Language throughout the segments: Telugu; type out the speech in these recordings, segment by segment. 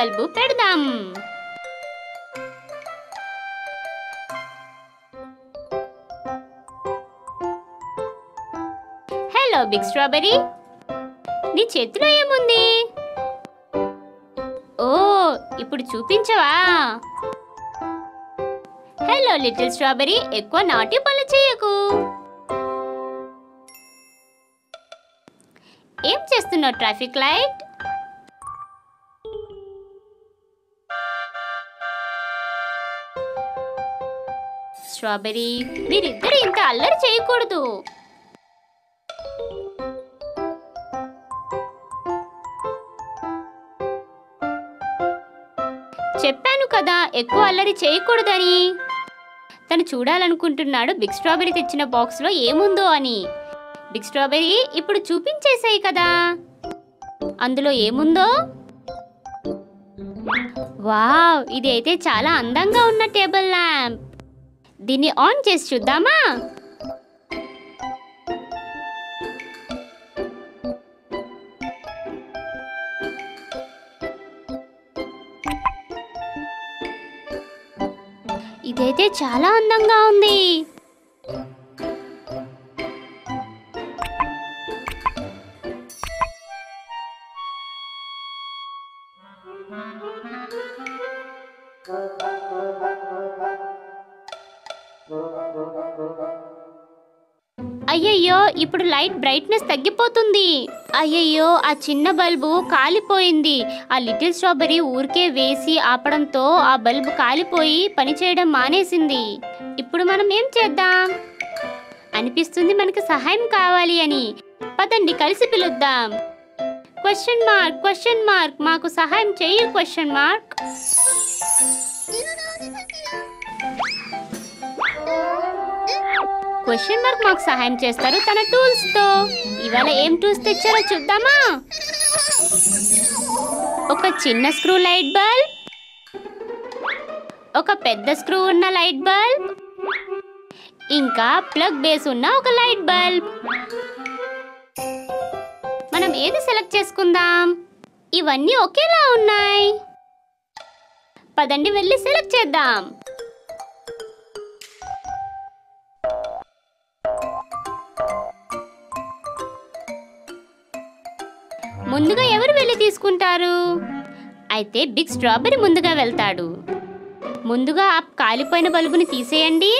బల్బు పెడదాం. హలో బిగ్ స్ట్రాబెరీ, నీ చేతిలో ఏముంది? ఓ, ఇప్పుడు చూపించవా? హలో లిటిల్ స్ట్రాబెరీ, ఎక్కువ నాటి పనులు చేయకు. ఏం చేస్తున్నావు ట్రాఫిక్ లైట్? స్ట్రాబెరీ, మీరిద్దరు ఇంత అల్లరి చేయకూడదు. చెప్పాను కదా ఎక్కువ అల్లరి చేయకూడదని. తను చూడాలనుకుంటున్నాడు బిగ్ స్ట్రాబెరీ తెచ్చిన బాక్స్లో ఏముందో అని. బిగ్ స్ట్రాబెరీ, ఇప్పుడు చూపించేసాయి కదా అందులో ఏముందో. వావ్, ఇది అయితే చాలా అందంగా ఉన్న టేబుల్ ల్యాంప్. దీన్ని ఆన్ చేసి చూద్దామా? ఇదైతే చాలా అందంగా ఉంది. అయ్యయ్యో, ఇప్పుడు లైట్ బ్రైట్నెస్ తగ్గిపోతుంది. అయ్యయ్యో, ఆ చిన్న బల్బు కాలిపోయింది. ఆ లిటిల్ స్ట్రాబెరీ ఊరికే వేసి ఆపడంతో ఆ బల్బు కాలిపోయి పనిచేయడం మానేసింది. ఇప్పుడు మనం ఏం చేద్దాం? అనిపిస్తుంది మనకు సహాయం కావాలి అని. పదండి కలిసి పిలుద్దాం. క్వశ్చన్ మార్క్, క్వశ్చన్ మార్క్, మాకు సహాయం చెయ్యి క్వశ్చన్ మార్క్. క్వశ్చన్ మార్క్ మాకు సహాయం చేస్తారు తన టూల్స్ తో. ఇవాళ ఏం టూల్స్ తెచ్చారో చూద్దామా? ఒక చిన్న స్క్రూ లైట్ బల్బ్, ఒక పెద్ద స్క్రూ ఉన్న లైట్ బల్బ్, ఇంకా ప్లగ్ బేస్ ఉన్న ఒక లైట్ బల్బ్. మనం ఏది సెలెక్ట్ చేసుకుందాం? ఇవన్నీ ఒకేలా ఉన్నాయి. పదండి వెళ్ళి సెలెక్ట్ చేద్దాం. ముందుగా ఎవరు వెళ్ళి తీసుకుంటారు? అయితే బిగ్ స్ట్రాబెరీ ముందుగా వెళ్తాడు. ముందుగా ఆ కాలిపోయిన బల్బుని తీసేయండి.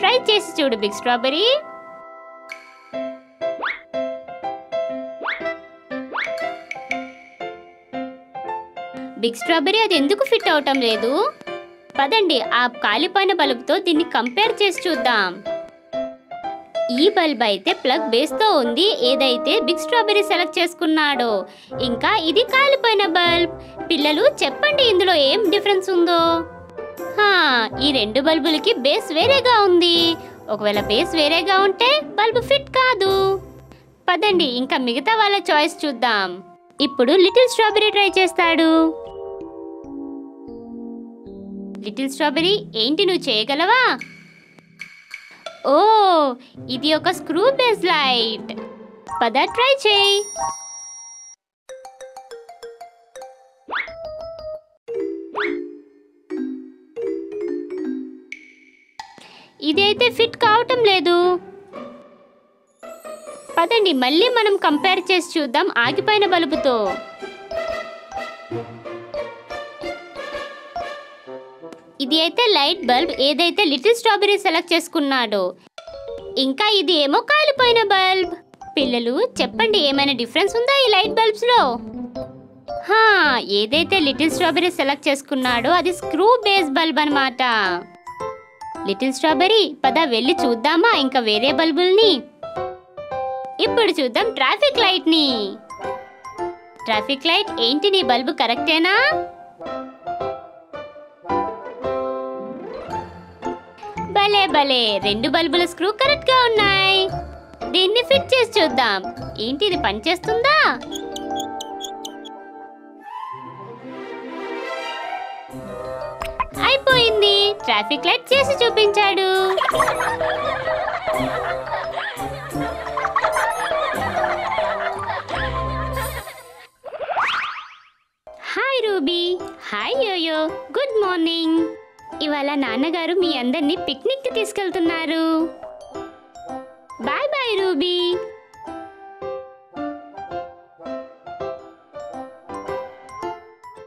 ట్రై చేసి చూడు బిగ్ స్ట్రాబెరీ. బిగ్ స్ట్రాబెరీ, అది ఎందుకు ఫిట్ అవటం లేదు? పదండి ఆ కాలిపోయిన బల్బుతో దీన్ని కంపేర్ చేసి చూద్దాం. ఈ బల్బ్ అయితే ప్లగ్ బేస్తో ఉంది, ఏదైతే బిగ్ స్ట్రాబెరీ సెలెక్ట్ చేసుకున్నాడో. ఇంకా ఇది కాలిపోయిన బల్బ్. పిల్లలు చెప్పండి ఇందులో ఏం డిఫరెన్స్ ఉందో? ఈ రెండు బల్బులకి బేస్ వేరేగా ఉంది. ఒకవేళ బేస్ వేరేగా ఉంటే బల్బు ఫిట్ కాదు. పదండి ఇంకా మిగతా వాళ్ళ చాయిస్ చూద్దాం. ఇప్పుడు లిటిల్ స్ట్రాబెరీ ట్రై చేస్తాడు. లిటిల్ స్ట్రాబెరీ, ఏంటి నువ్వు చేయగలవా? ఓ, ఇది ఒక స్క్రూ బేస్ లైట్. పద ట్రై చేయి. ఇదైతే ఫిట్ కావటం లేదు. పదండి మళ్ళీ మనం కంపేర్ చేసి చూద్దాం ఆగిపోయిన బల్బుతో. ఇది అయితే లైట్ బల్బ్, ఏదైతే లిటిల్ స్ట్రాబెరీ సెలెక్ట్ చేసుకున్నాడో. ఇంకా ఇది ఏమో కాలిపోయిన బల్బ్. పిల్లలు చెప్పండి ఏమైనా డిఫరెన్స్ ఉందా ఈ లైట్ బల్బ్స్ లో? ఏదైతే లిటిల్ స్ట్రాబెరీ సెలెక్ట్ చేసుకున్నాడో అది స్క్రూ బేస్ బల్బ్ అన్నమాట. లిటిల్ స్ట్రాబెరీ, పద వెళ్ళి చూద్దామా ఇంకా వేరే బల్బుల్ని. ఇప్పుడు చూద్దాం ట్రాఫిక్ లైట్ ని. ట్రాఫిక్ లైట్, ఏంటి నీ బల్బు కరెక్టేనా? భలే భలే, రెండు బల్బుల స్క్రూ కరెక్ట్ గా ఉన్నాయి. దీన్ని ఫిట్ చేసి చూద్దాం. ఏంటి ఇది పనిచేస్తుందా? అయిపోయింది. ట్రాఫిక్ లైట్ చేసి చూపించాడు. Hi yo yo, good morning. ఇవాళ నాన్నగారు మీ అందరినీ పిక్నిక్కి తీసుకెళ్తున్నారు. బాయ్